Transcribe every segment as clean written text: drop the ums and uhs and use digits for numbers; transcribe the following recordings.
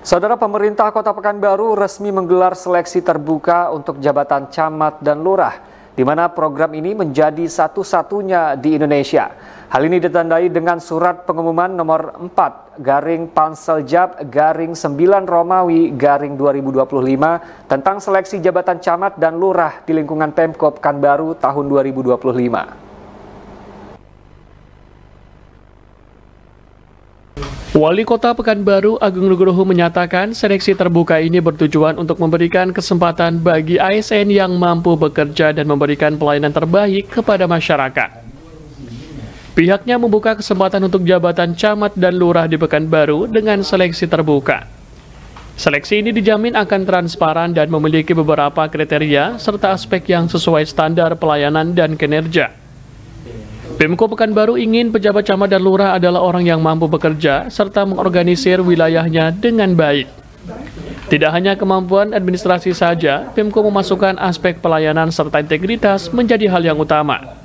Saudara, pemerintah Kota Pekanbaru resmi menggelar seleksi terbuka untuk jabatan camat dan lurah, di mana program ini menjadi satu-satunya di Indonesia. Hal ini ditandai dengan surat pengumuman nomor 4/Panseljab/9 Romawi /2025 tentang seleksi jabatan camat dan lurah di lingkungan Pemkop Pekanbaru tahun 2025. Wali Kota Pekanbaru Agung Nugroho menyatakan seleksi terbuka ini bertujuan untuk memberikan kesempatan bagi ASN yang mampu bekerja dan memberikan pelayanan terbaik kepada masyarakat. Pihaknya membuka kesempatan untuk jabatan camat dan lurah di Pekanbaru dengan seleksi terbuka. Seleksi ini dijamin akan transparan dan memiliki beberapa kriteria serta aspek yang sesuai standar pelayanan dan kinerja. Pemkop Pekanbaru ingin pejabat camat dan lurah adalah orang yang mampu bekerja serta mengorganisir wilayahnya dengan baik. Tidak hanya kemampuan administrasi saja, Pemkop memasukkan aspek pelayanan serta integritas menjadi hal yang utama.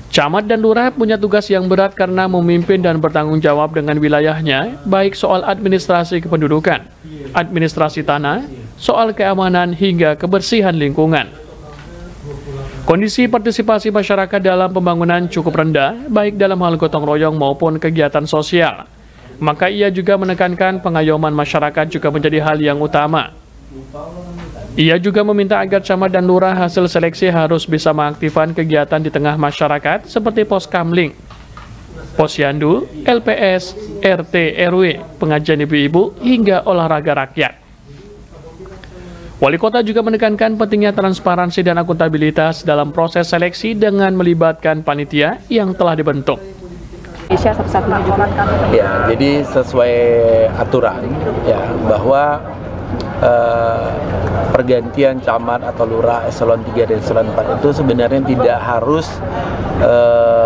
Camat dan lurah punya tugas yang berat karena memimpin dan bertanggung jawab dengan wilayahnya, baik soal administrasi kependudukan, administrasi tanah, soal keamanan hingga kebersihan lingkungan. Kondisi partisipasi masyarakat dalam pembangunan cukup rendah, baik dalam hal gotong royong maupun kegiatan sosial. Maka ia juga menekankan pengayoman masyarakat juga menjadi hal yang utama. Ia juga meminta agar camat dan lurah hasil seleksi harus bisa mengaktifkan kegiatan di tengah masyarakat seperti pos kamling, posyandu, LPS, RT, RW, pengajian ibu-ibu, hingga olahraga rakyat. Wali Kota juga menekankan pentingnya transparansi dan akuntabilitas dalam proses seleksi dengan melibatkan panitia yang telah dibentuk. Satu-satunya juga. Ya, jadi sesuai aturan ya bahwa pergantian camat atau lurah eselon 3 dan eselon 4 itu sebenarnya tidak harus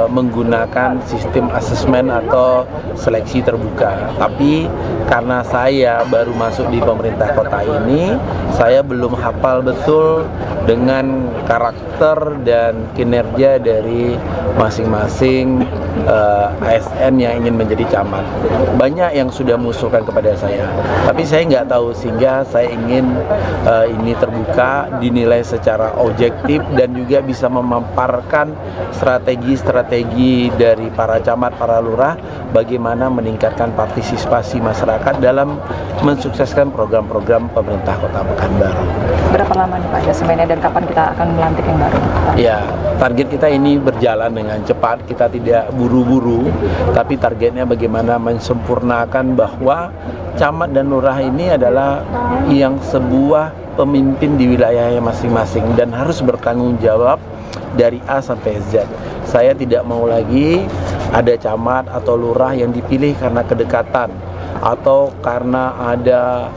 menggunakan sistem asesmen atau seleksi terbuka. Tapi karena saya baru masuk di pemerintah kota ini, saya belum hafal betul dengan karakter dan kinerja dari masing-masing ASN yang ingin menjadi camat. Banyak yang sudah mengusulkan kepada saya, tapi saya nggak tahu, sehingga saya ingin ini terbuka, dinilai secara objektif dan juga bisa memaparkan strategi-strategi dari para camat, para lurah, bagaimana meningkatkan partisipasi masyarakat dalam mensukseskan program-program pemerintah Kota Pekanbaru. Berapa lama nih Pak asemennya dan kapan kita akan melantik yang baru? Ya, target kita ini berjalan dengan cepat, kita tidak buru-buru, tapi targetnya bagaimana mensempurnakan bahwa camat dan lurah ini adalah yang sebuah pemimpin di wilayahnya masing-masing dan harus bertanggung jawab dari A sampai Z. Saya tidak mau lagi ada camat atau lurah yang dipilih karena kedekatan atau karena ada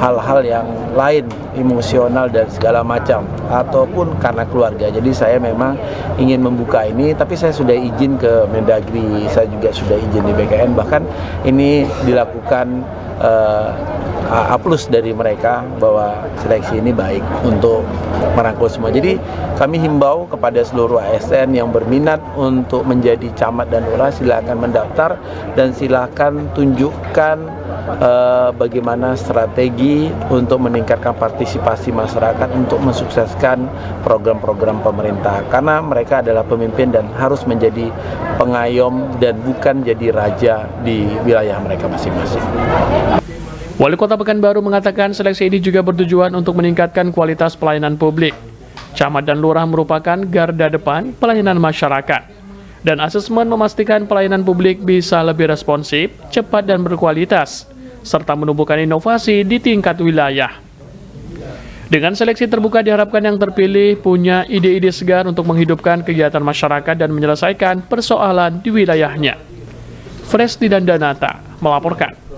hal-hal yang lain, emosional dan segala macam, ataupun karena keluarga. Jadi saya memang ingin membuka ini, tapi saya sudah izin ke Mendagri, saya juga sudah izin di BKN, bahkan ini dilakukan A+ dari mereka bahwa seleksi ini baik untuk merangkul semua. Jadi kami himbau kepada seluruh ASN yang berminat untuk menjadi camat dan lurah, silakan mendaftar dan silakan tunjukkan bagaimana strategi untuk meningkatkan partisipasi masyarakat untuk mensukseskan program-program pemerintah, karena mereka adalah pemimpin dan harus menjadi pengayom dan bukan jadi raja di wilayah mereka masing-masing. Wali Kota Pekanbaru mengatakan seleksi ini juga bertujuan untuk meningkatkan kualitas pelayanan publik. Camat dan lurah merupakan garda depan pelayanan masyarakat. Dan asesmen memastikan pelayanan publik bisa lebih responsif, cepat dan berkualitas, serta menumbuhkan inovasi di tingkat wilayah. Dengan seleksi terbuka diharapkan yang terpilih punya ide-ide segar untuk menghidupkan kegiatan masyarakat dan menyelesaikan persoalan di wilayahnya. Fresdi dan Danata melaporkan.